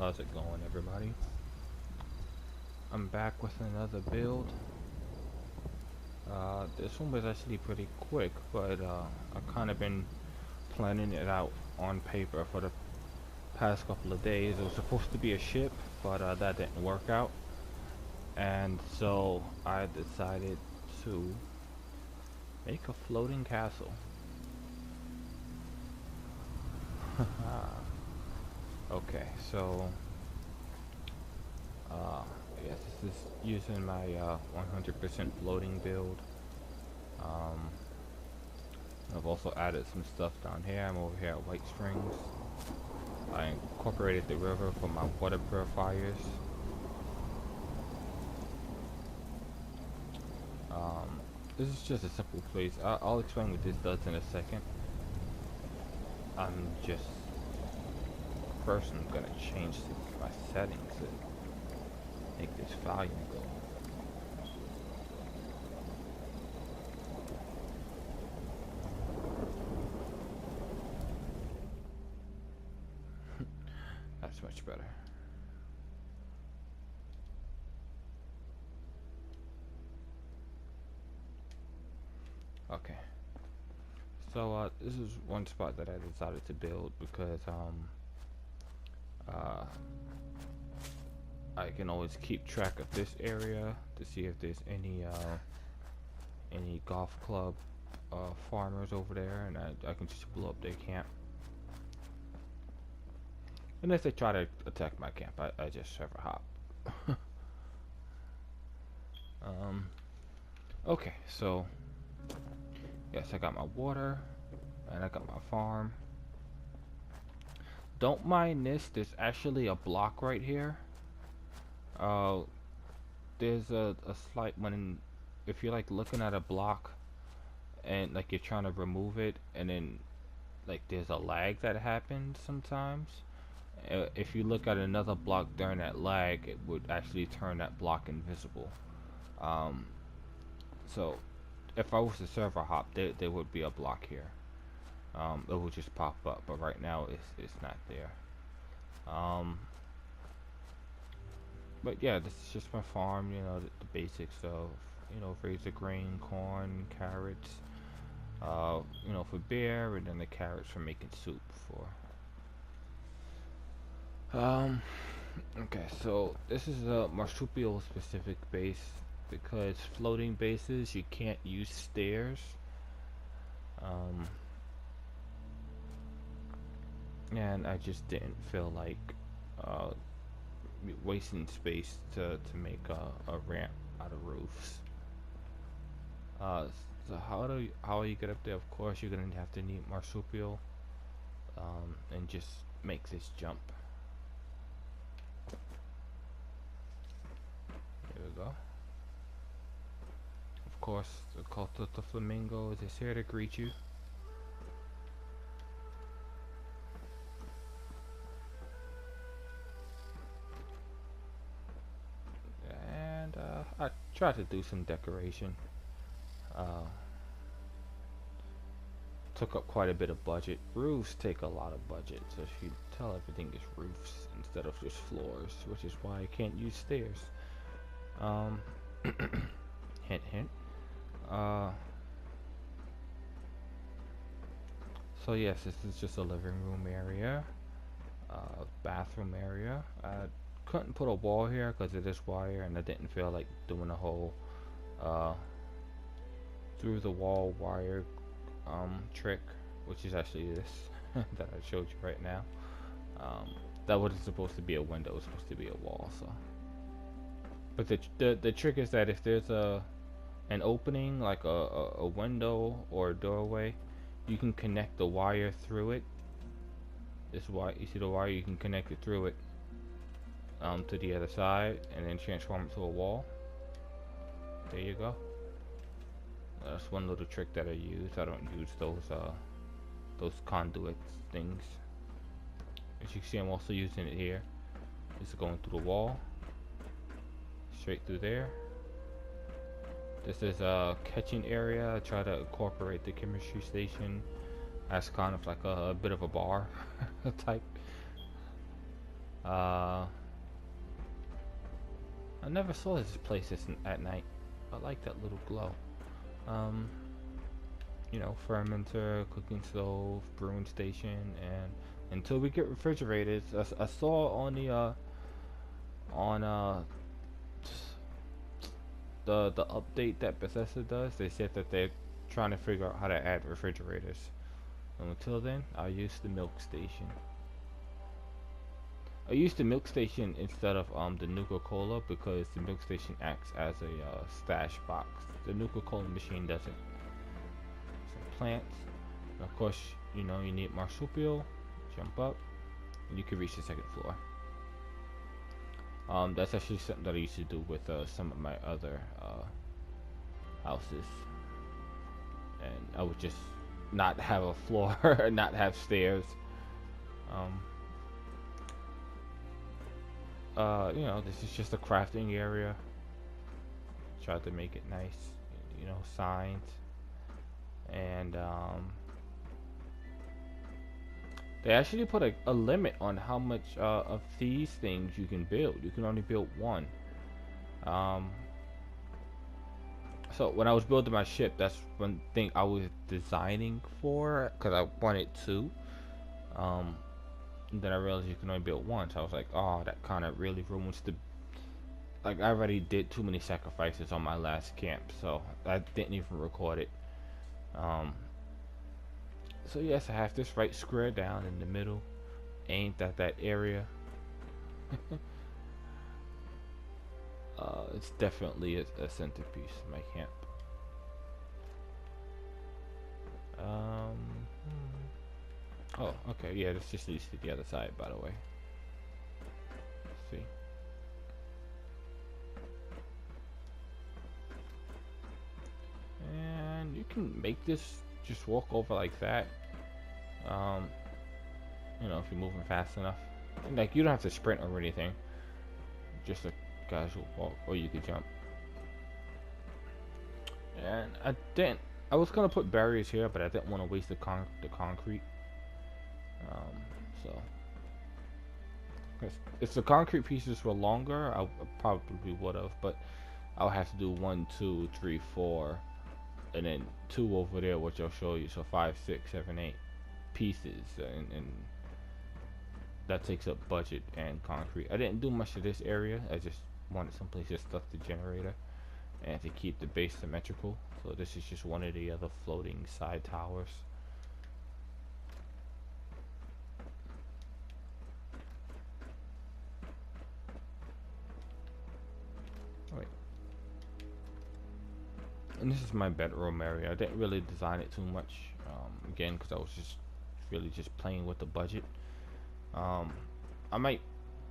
How's it going, everybody? I'm back with another build. This one was actually pretty quick, but I've kind of been planning it out on paper for the past couple of days. It was supposed to be a ship, but that didn't work out. And so I decided to make a floating castle. Okay, so yes, this is using my 100% floating build. Um, I've also added some stuff down here. I'm over here at White Springs. I incorporated the river for my water purifiers. This is just a simple place. I'll explain what this does in a second. I'm just first I'm gonna change my settings and make this volume go. That's much better. Okay. So this is one spot that I decided to build because I can always keep track of this area to see if there's any golf club farmers over there, and I can just blow up their camp. And if they try to attack my camp, I just server hop. Okay, so yes, I got my water and I got my farm. Don't mind this. There's actually a block right here. There's a slight one if you're like looking at a block and like you're trying to remove it, and then like there's a lag that happens sometimes. If you look at another block during that lag, it would actually turn that block invisible. So if I was to server hop, there would be a block here. It would just pop up, but right now it's not there. But yeah, this is just my farm. You know, the basics of, you know, raise the grain, corn, carrots. You know, for beer, and then the carrots for making soup for. Okay, so this is a marsupial specific base because floating bases you can't use stairs. And I just didn't feel like wasting space to make a ramp out of roofs. So how you get up there? Of course, you're gonna have to need marsupial, and just make this jump. There we go. Of course, the cult of the flamingo is here to greet you. And I tried to do some decoration. Took up quite a bit of budget. Roofs take a lot of budget, so if you tell everything is roofs instead of just floors, which is why I can't use stairs. Hint hint. So yes, this is just a living room area, bathroom area. I couldn't put a wall here because it is wire, and I didn't feel like doing a whole through the wall wire trick, which is actually this that I showed you right now. That wasn't supposed to be a window; it was supposed to be a wall. So, but the trick is that if there's an opening, like a window or a doorway, you can connect the wire through it. This wire, you see the wire, you can connect it through it to the other side, and then transform it to a wall. There you go. That's one little trick that I use. I don't use those conduit things. As you can see, I'm also using it here. It's going through the wall, straight through there. This is a catching area. I try to incorporate the chemistry station as kind of like a bit of a bar type. I never saw this place at night. I like that little glow. You know, fermenter, cooking stove, brewing station, and until we get refrigerators, I saw on the update that Bethesda does, they said that they're trying to figure out how to add refrigerators. And until then, I'll use the milk station. I use the milk station instead of the Nuka-Cola because the milk station acts as a stash box. The Nuka-Cola machine doesn't. Some plants. And of course, you know, you need marsupial. Jump up, and you can reach the second floor. That's actually something that I used to do with some of my other houses. And I would just not have a floor, not have stairs. You know, this is just a crafting area. Tried to make it nice, you know, signs. And they actually put a limit on how much of these things you can build. You can only build one. So when I was building my ship, that's one thing I was designing for, because I wanted two. Then I realized you can only build one, so I was like, oh, that kind of really ruins the... Like, I already did too many sacrifices on my last camp, so I didn't even record it. So yes, I have this right square down in the middle, aimed at that area. It's definitely a centerpiece of my camp. Oh, okay, yeah, this just leads to the other side, by the way. Let's see. And you can make this just walk over like that. You know, if you're moving fast enough. Like, you don't have to sprint or anything. Just a casual walk, or you could jump. And I was gonna put barriers here, but I didn't want to waste the concrete. So if the concrete pieces were longer, I probably would have, but I'll have to do 1, 2, 3, 4, and then 2 over there, which I'll show you. So 5, 6, 7, 8 pieces, and that takes up budget and concrete. I didn't do much of this area. I just wanted someplace to stuff the generator and to keep the base symmetrical. So this is just one of the other floating side towers. Wait. And this is my bedroom area. I didn't really design it too much, again, because I was just really just playing with the budget. I might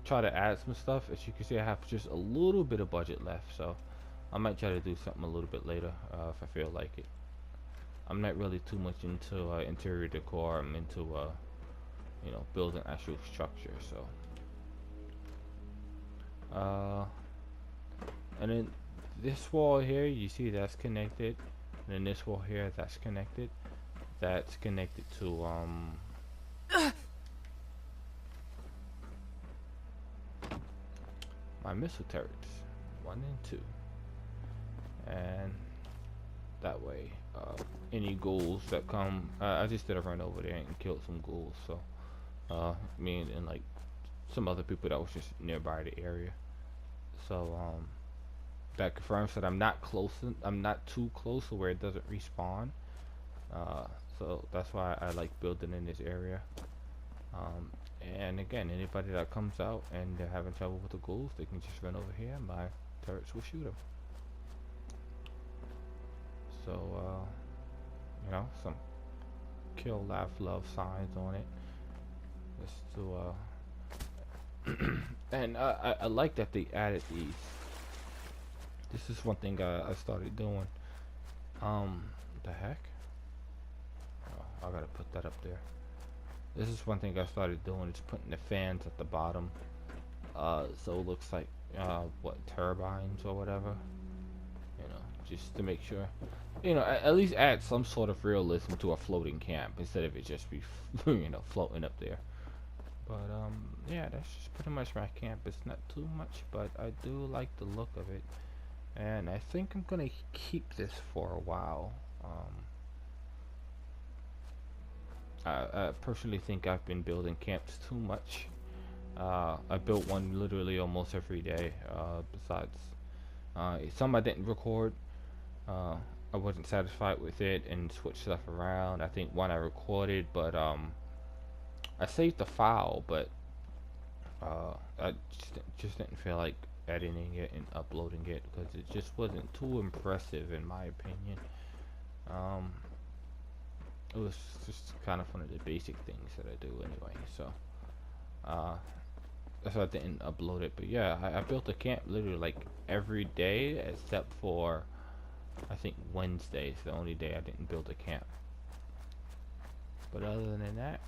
try to add some stuff. As you can see, I have just a little bit of budget left, so I might try to do something a little bit later if I feel like it. I'm not really too much into interior decor. I'm into you know, building actual structure. So and then this wall here, you see that's connected, and then this wall here, that's connected. That's connected to my missile turrets, 1 and 2, and that way any ghouls that come, I just did a run over there and killed some ghouls, so me and like some other people that was just nearby the area. So that confirms that I'm not too close to where it doesn't respawn. So that's why I like building in this area. And again, anybody that comes out and they're having trouble with the ghouls, they can just run over here and my turrets will shoot them. So, you know, some kill, laugh, love signs on it. Just to, and I like that they added these. This is one thing I started doing. The heck? Oh, I gotta put that up there. This is one thing I started doing, is putting the fans at the bottom, so it looks like what, turbines or whatever, you know, just to make sure, you know, at least add some sort of realism to a floating camp instead of it just be you know, floating up there. But yeah, that's just pretty much my camp. It's not too much, but I do like the look of it, and I think I'm gonna keep this for a while. I personally think I've been building camps too much. I built one literally almost every day. Besides, some I didn't record. Uh, I wasn't satisfied with it and switched stuff around. I think one I recorded, but I saved the file, but I just didn't feel like editing it and uploading it because it just wasn't too impressive in my opinion. Um, it was just kind of one of the basic things that I do anyway, so uh, that's why I didn't upload it. But yeah, I built a camp literally like every day except for I think Wednesday is the only day I didn't build a camp. But other than that,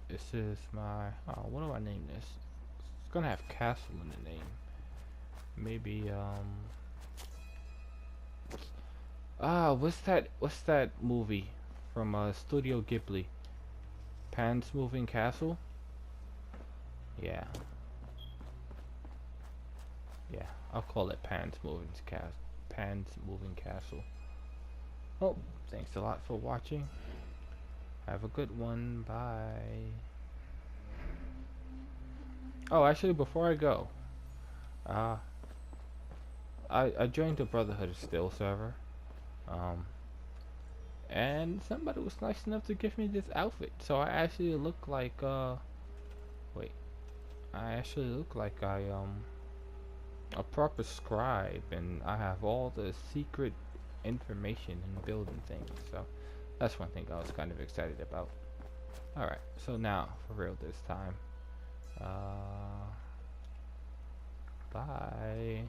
this is my, oh, what do I name this? It's gonna have castle in the name. Maybe what's that movie from Studio Ghibli? Pan's Moving Castle? Yeah. Yeah, I'll call it Pan's Moving Castle. Oh, thanks a lot for watching. Have a good one. Bye. Oh, actually, before I go, uh, I joined the Brotherhood of Steel server, um, and somebody was nice enough to give me this outfit. So I actually look like wait, I actually look like a proper scribe, and I have all the secret information in building things. So that's one thing I was kind of excited about. All right, so now for real this time. Bye.